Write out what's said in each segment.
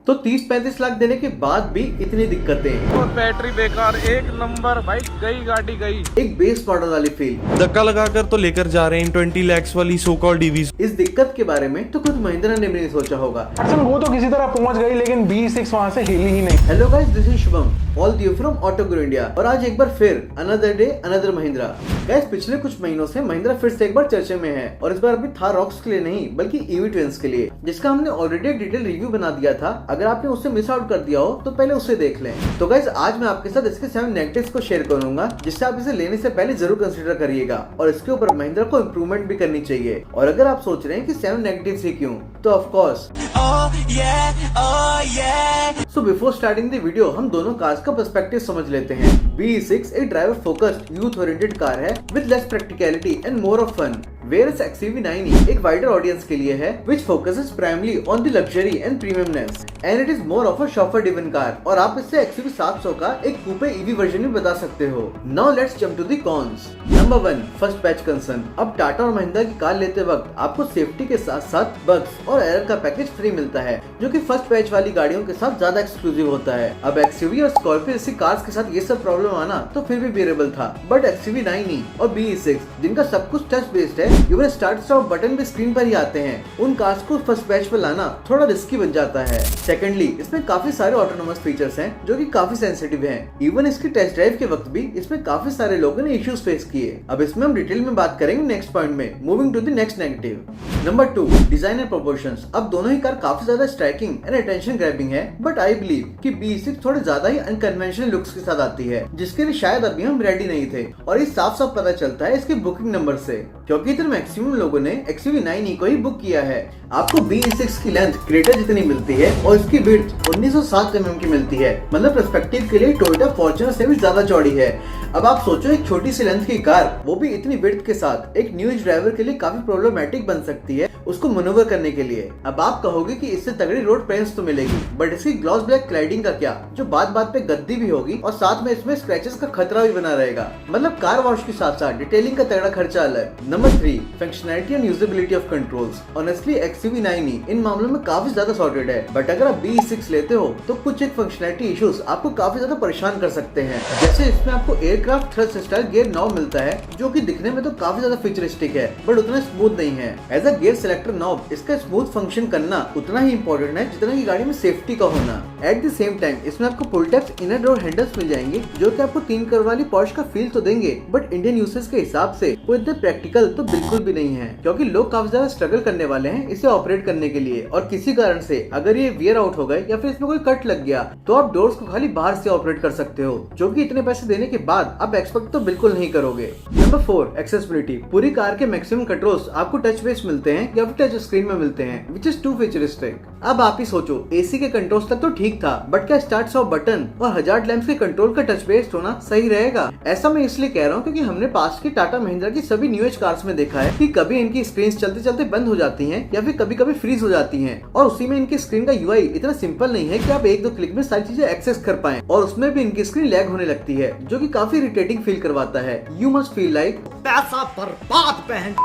तो 30-35 लाख देने के बाद भी इतनी दिक्कतें और बैटरी बेकार, एक नंबर भाई, गई गाड़ी गई। एक बेस मॉडल वाली फील, धक्का लगाकर तो लेकर जा रहे हैं 20 lakhs वाली सो कॉल्ड डीवीज। इस दिक्कत के बारे में तो खुद महिंद्रा ने भी नहीं सोचा होगा। वो तो किसी तरह पहुंच गई, लेकिन B6 वहां से हिली ही नहीं। Hello guys, this is Shubham, all the way from auto Guru India, और आज एक बार फिर another day another Mahindra. Guys, पिछले कुछ महीनों से महिंद्रा फिर से एक बार चर्चे में है, और इस बार अभी थार रॉक्स के लिए नहीं बल्कि ईवी ट्विंस के लिए, जिसका हमने ऑलरेडी डिटेल रिव्यू बना दिया था। अगर आपने उससे मिस आउट कर दिया हो तो पहले उसे देख लें। तो गाइस, आज मैं आपके साथ इसके 7 नेगेटिव्स को शेयर करूंगा, जिससे आप इसे लेने से पहले जरूर कंसीडर करिएगा, और इसके ऊपर महिंद्रा को इम्प्रूवमेंट भी करनी चाहिए। और अगर आप सोच रहे हैं कि 7 नेगेटिव्स ही क्यों, तो of course so before starting the video हम दोनों कार्स का पर्सपेक्टिव समझ लेते हैं। BE6 एक driver focused youth oriented car है with less practicality and more of fun, whereas XUV9e एक वाइडर ऑडियंस के लिए है which focuses primarily on the luxury and premiumness and it is more of a chauffeur driven car, और आप इससे XUV700 का एक कूपे EV वर्जन भी बता सकते हो। Now let's jump to the cons. Number 1, first batch concern. अब टाटा और महिंद्रा की कार लेते वक्त आपको सेफ्टी के साथ साथ बग्स और एरर का पैकेज फ्री मिलता है, जो कि फर्स्ट बैच वाली गाड़ियों के साथ ज्यादा एक्सक्लूसिव होता है। अब XUV और स्कॉर्पियो जैसी कार्स के साथ ये सब प्रॉब्लम आना तो फिर भी बेरेबल था, बट XUV9e और BE6 जिनका सब कुछ टच बेस्ड है, इवन स्टार्ट स्टॉप बटन भी स्क्रीन पर ही आते हैं, उन कार्स को फर्स्ट बैच पर लाना थोड़ा रिस्की बन जाता है। सेकेंडली, इसमें काफी सारे ऑटोनोमस फीचर्स हैं जो कि काफी सेंसिटिव हैं। इवन इसकी टेस्ट ड्राइव के वक्त भी इसमें काफी सारे लोगों ने इश्यूज फेस किए। अब इसमें हम डिटेल में बात करेंगे नेक्स्ट पॉइंट में। Moving to the next negative. Number 2, design and proportions. अब दोनों ही कार काफी ज्यादा स्ट्राइकिंग एंड अटेंशन ग्रैबिंग है, बट आई बिलीव कि BE6 थोड़े ज्यादा ही अनकन्वेंशनल लुक्स के साथ आती है, जिसके लिए शायद अभी हम रेडी नहीं थे, और ये साफ साफ पता चलता है इसके बुकिंग नंबर से, क्योंकि इधर मैक्सिमम लोगों ने XUV9e को ही बुक किया है। आपको BE6 की लेंथ क्रेटा जितनी मिलती है और इसकी विड्थ 1907 mm की मिलती है, मतलब पर्सपेक्टिव के लिए टोयोटा फॉर्च्यूनर से भी ज्यादा चौड़ी है। अब आप सोचो, एक छोटी सी लेंथ की कार, वो भी इतनी विड्थ के साथ, एक न्यू एज ड्राइवर के लिए काफी प्रॉब्लमेटिक बन सकती है उसको मनोवर करने के लिए। अब आप कहोगे कि इससे तगड़ी रोड प्रेजेंस तो मिलेगी, बट इसकी ग्लॉस ब्लैक क्लाइडिंग का क्या, जो बात बात पे गद्दी भी होगी और साथ में इसमें स्क्रैचेस का खतरा भी बना रहेगा। मतलब कार वॉश के साथ साथ डिटेलिंग का तगड़ा खर्चा अलग। Number 3, functionality and usability of controls. Honestly XUV9e इन मामलों में काफी ज्यादा सॉर्टेड है, बट अगर आप BE6 लेते हो तो कुछ एक फंक्शनैलिटी इश्यूज आपको काफी ज्यादा परेशान कर सकते हैं। जैसे इसमें आपको aircraft thrust style gear knob मिलता है, जो कि दिखने में तो काफी ज्यादा फ्यूचरिस्टिक है, बट उतना स्मूथ नहीं है। As a gear selector knob इसका स्मूथ फंक्शन करना उतना ही इंपॉर्टेंट है जितना की गाड़ी में सेफ्टी का होना। एट द सेम टाइम इसमें आपको पुल टैप्स इनर डोर हैंडल्स मिल जाएंगे, जो कि आपको 3 करोड़ वाली पॉर्श का फील तो देंगे, बट इंडियन यूसेज के हिसाब से वो इतने प्रैक्टिकल तो बिल्कुल भी नहीं है, क्योंकि लोग काफी ज्यादा स्ट्रगल करने वाले हैं इसे ऑपरेट करने के लिए, और किसी कारण से अगर ये वियर आउट हो गए या फिर इसमें कोई कट लग गया तो आप डोर्स को खाली बाहर से ऑपरेट कर सकते हो, जो कि इतने पैसे देने के बाद आप एक्सपेक्ट तो बिल्कुल नहीं करोगे। Number 4, accessibility. पूरी कार के मैक्सिमम कंट्रोल्स आपको टच बेस्ड मिलते हैं या फिर टच स्क्रीन में मिलते हैं, विच इज टू फ्यूचरिस्टिक। अब आप ही सोचो, AC के कंट्रोल्स तक तो ठीक था, बट क्या स्टार्ट स्टॉप बटन और हजार्ड लैंप्स के कंट्रोल का टच बेस्ड होना सही रहेगा? ऐसा मैं इसलिए कह रहा हूँ क्योंकि हमने पास की टाटा महिंद्रा की सभी न्यू एज कार्स में देखा है कि कभी इनकी स्क्रीन चलते चलते बंद हो जाती हैं या फिर कभी कभी फ्रीज हो जाती हैं, और उसी में इनकी स्क्रीन का UI इतना सिंपल नहीं है कि आप 1-2 क्लिक में सारी चीजें एक्सेस कर पाएं, और उसमें भी इनकी स्क्रीन लैग होने लगती है, जो कि काफी इरिटेटिंग फील करवाता है। यू मस्ट फील लाइक पैसा बर्बाद पहन।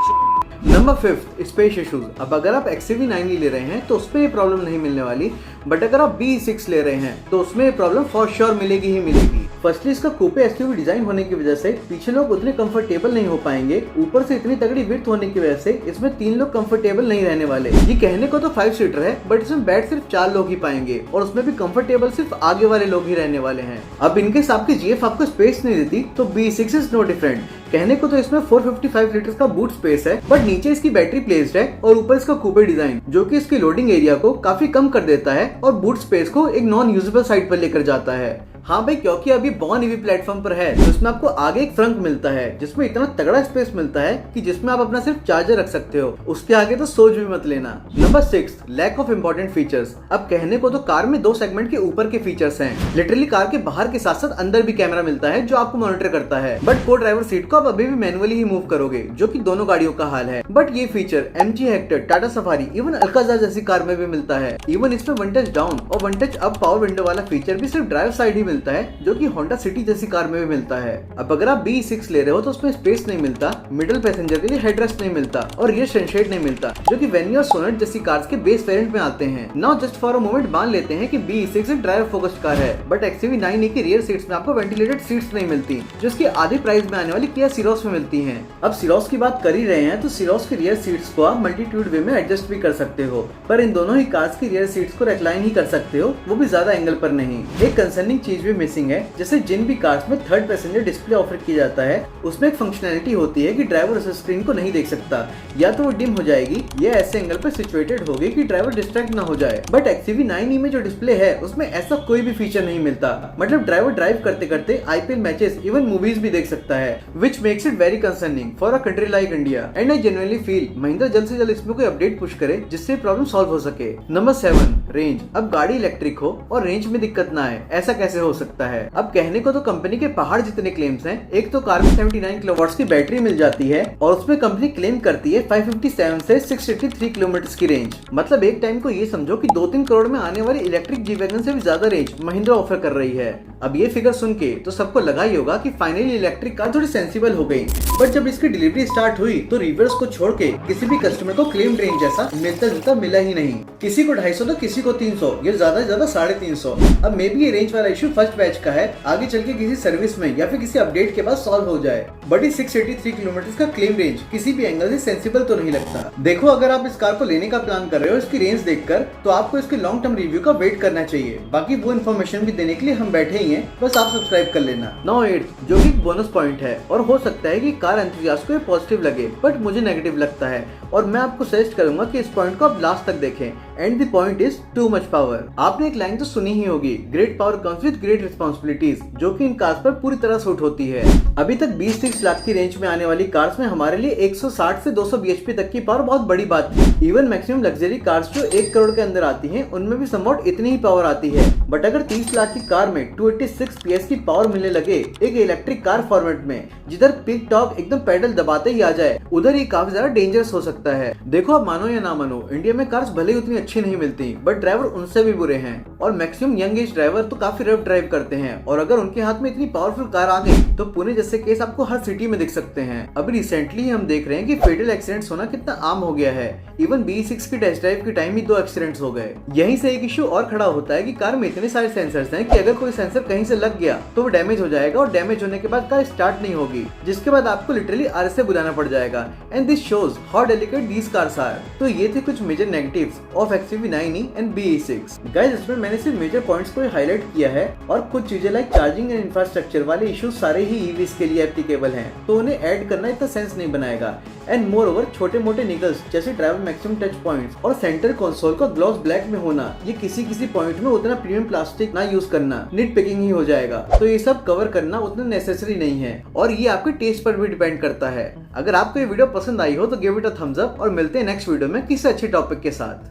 Number 5, space issues. अब अगर आप XUV9e ले रहे हैं तो उसमें ये प्रॉब्लम नहीं मिलने वाली, बट अगर आप BE6 ले रहे हैं तो उसमें ये प्रॉब्लम फॉर श्योर मिलेगी ही मिलेगी। फर्स्टली इसका कूपे SUV डिजाइन होने की वजह से पीछे लोग उतने कंफर्टेबल नहीं हो पाएंगे, ऊपर से इतनी तगड़ी विड्थ होने की वजह से इसमें 3 लोग कंफर्टेबल नहीं रहने वाले। ये कहने को तो 5 सीटर है, बट इसमें बैठ सिर्फ 4 लोग ही पाएंगे, और उसमें भी कंफर्टेबल सिर्फ आगे वाले लोग ही रहने वाले हैं। अब इनके साथ की GF आपको स्पेस नहीं देती तो BE6 इज नो डिफरेंट। कहने को तो इसमें 455 लीटर का बूट स्पेस है, बट नीचे इसकी बैटरी प्लेस्ड है और ऊपर इसका कूपे डिजाइन, जो कि इसकी लोडिंग एरिया को काफी कम कर देता है और बूट स्पेस को एक नॉन यूजेबल साइड पर लेकर जाता है। हाँ भाई, क्योंकि अभी बॉर्न ईवी प्लेटफॉर्म पर है, तो इसमें आपको आगे एक फ्रंट मिलता है जिसमें इतना तगड़ा स्पेस मिलता है कि जिसमें आप अपना सिर्फ चार्जर रख सकते हो, उसके आगे तो सोच भी मत लेना। Number 6, lack of important features. अब कहने को तो कार में 2 सेगमेंट के ऊपर के फीचर्स हैं, लिटरली कार के बाहर के साथ साथ अंदर भी कैमरा मिलता है जो आपको मॉनिटर करता है, बट को ड्राइवर सीट को आप अभी भी मैनुअली ही मूव करोगे, जो कि दोनों गाड़ियों का हाल है। बट ये feature MG Hector, Tata safari, even Alcazar जैसी कार में भी मिलता है। इवन इसमें 1 टच डाउन और 1 टच अप पावर विंडो वाला फीचर भी सिर्फ ड्राइवर साइड ही मिलता है जो कि होंडा सिटी जैसी कार में भी मिलता है। अब अगर आप BE6 ले रहे हो तो उसमें स्पेस नहीं मिलता, मिडिल पैसेंजर के लिए हेडरेस्ट नहीं मिलता और रियर सनशेड नहीं मिलता, जो कि वेन्यू और सोनेट जैसी कार्स के बेस वेरिएंट में आते हैं। Now just for a moment मान लेते हैं कि BE6 एक ड्राइवर फोकस्ड कार है, बट XUV9e की रियर सीट्स में आपको वेंटिलेटेड सीट्स नहीं मिलती, जो इसकी आधी प्राइस में आने वाली किया सिरोस में मिलती हैं। अब सिरोस की बात कर ही रहे हैं तो सिरोस की रियर सीट्स को आप मल्टीट्यूड वे में एडजस्ट भी कर सकते हो, पर इन दोनों ही कार्स की रियर सीट्स को रेक्लाइन ही कर सकते हो, वो भी ज्यादा एंगल पर नहीं। एक कंसर्निंग चीज भी मिसिंग है, जैसे जिन भी कार्स में थर्ड पैसेंजर डिस्प्ले ऑफर किया जाता है उसमें एक फंक्शनैलिटी होती है कि ड्राइवर उस स्क्रीन को नहीं देख सकता, या तो वो डिम हो जाएगी या ऐसे एंगल पर सिचुएटेड होगी कि ड्राइवर डिस्ट्रैक्ट ना हो जाए। बट XUV9e में जो डिस्प्ले है उसमें ऐसा कोई भी फीचर नहीं मिलता, मतलब ड्राइवर ड्राइव करते करते IPL मैचेस इवन मूवीज भी देख सकता है, which makes it very concerning for a country like India. And I genuinely feel Mahindra जल्द से जल्द इसमें कोई अपडेट पुश करे जिससे प्रॉब्लम सॉल्व हो सके। Number 7, range. अब गाड़ी इलेक्ट्रिक हो और रेंज में दिक्कत ना आए, ऐसा कैसे हो सकता है? अब कहने को तो कंपनी के पहाड़ जितने क्लेम्स हैं। एक तो कार में 79 किलोवाट्स की बैटरी मिल जाती है और उसमें कंपनी क्लेम करती है 557 से 683 किलोमीटर की रेंज। मतलब एक टाइम को ये समझो कि 2-3 करोड़ में आने वाली इलेक्ट्रिक जी वैगन से भी ज्यादा रेंज महिंद्रा ऑफर कर रही है। अब ये फिगर सुन के तो सबको लगा ही होगा कि फाइनली इलेक्ट्रिक कार थोड़ी सेंसिबल हो गई, बट जब इसकी डिलीवरी स्टार्ट हुई तो रिव्यूअर्स को छोड़ के किसी भी कस्टमर को क्लेम रेंज जैसा मिलता जुलता मिला ही नहीं। किसी को 250 तो किसी को 300, ये ज्यादा से ज्यादा 350। अब मे बी ये रेंज वाला इशू फर्स्ट बैच का है, आगे चल के किसी सर्विस में या फिर किसी अपडेट के बाद सॉल्व हो जाए, बट इस 683 किलोमीटर का क्लेम रेंज किसी भी एंगल से सेंसिबल तो नहीं लगता। देखो अगर आप इस कार को लेने का प्लान कर रहे हो इसकी रेंज देखकर, तो आपको इसके लॉन्ग टर्म रिव्यू का वेट करना चाहिए। बाकी वो इन्फॉर्मेशन भी देने के लिए हम बैठे ही हैं, बस आप सब्सक्राइब कर लेना। 9/8 जो कि एक बोनस पॉइंट है और हो सकता है कि कार एंथुसियास्ट को ये पॉजिटिव लगे, बट मुझे नेगेटिव लगता है और मैं आपको सजेस्ट करूंगा कि इस पॉइंट को आप लास्ट तक देखें। And the point is too much power. आपने एक लाइन तो सुनी ही होगी, great power comes with great responsibilities, जो कि इन कार्स पर पूरी तरह सूट होती है। अभी तक 20-30 लाख की रेंज में आने वाली कार्स में हमारे लिए 160 से 200 bhp तक की पावर बहुत बड़ी बात थी। इवन मैक्सिमम लग्जरी कार्स जो 1 करोड़ के अंदर आती हैं उनमें भी समवॉट इतनी ही पावर आती है। बट अगर 30 लाख की कार में 286 PS की पावर मिलने लगे एक इलेक्ट्रिक कार फॉर्मेट में, जिधर पिक टॉप एकदम पेडल दबाते ही आ जाए, उधर ये काफी ज्यादा डेंजरस हो सकता है। देखो आप मानो या ना मानो, इंडिया में कार्स भले ही उतनी अच्छी नहीं मिलती, बट ड्राइवर उनसे भी बुरे हैं और मैक्सिमम यंग एज ड्राइवर तो काफी रफ ड्राइव करते हैं। और अगर उनके हाथ में इतनी पावरफुल कार आ गई तो पुणे जैसे केस आपको हर सिटी में दिख सकते हैं। अभी रिसेंटली हम देख रहे हैं कि फेटल एक्सीडेंट्स होना कितना आम हो गया है। इवन BE6 की टेस्ट ड्राइव के टाइम ही 2 एक्सीडेंट्स हो गए। यहीं से एक इश्यू और खड़ा होता है कि कार में इतने सारे सेंसर्स हैं कि अगर कोई सेंसर कहीं से लग गया तो वो डैमेज हो जाएगा और डैमेज होने के बाद कार स्टार्ट नहीं होगी, जिसके बाद आपको लिटरली RSA बुलाना पड़ जाएगा। And this shows how delicate these cars are. तो ये थे कुछ major negatives of XUV9e and BE6। Guys इसमें मैंने सिर्फ मेजर पॉइंट्स को हाईलाइट किया है और कुछ चीजें लाइक चार्जिंग एंड इंफ्रास्ट्रक्चर वाले इश्यूज सारे ही EVs के लिए एप्लीकेबल हैं, तो उन्हें ऐड करना इतना सेंस नहीं बनाएगा। एंड मोर ओवर छोटे मोटे निगल्स जैसे ड्राइवर मैक्सिमम टच पॉइंट्स और सेंटर कंसोल का ग्लॉस ब्लैक में होना, ये किसी पॉइंट में उतना प्रीमियम प्लास्टिक ना यूज करना, निट पिकिंग ही हो जाएगा। तो ये सब कवर करना उतना नेसेसरी नहीं है और ये आपके टेस्ट पर भी डिपेंड करता है। अगर आपको ये वीडियो पसंद आई हो तो give it a thumbs up और मिलते हैं नेक्स्ट वीडियो में किसी अच्छे टॉपिक के साथ।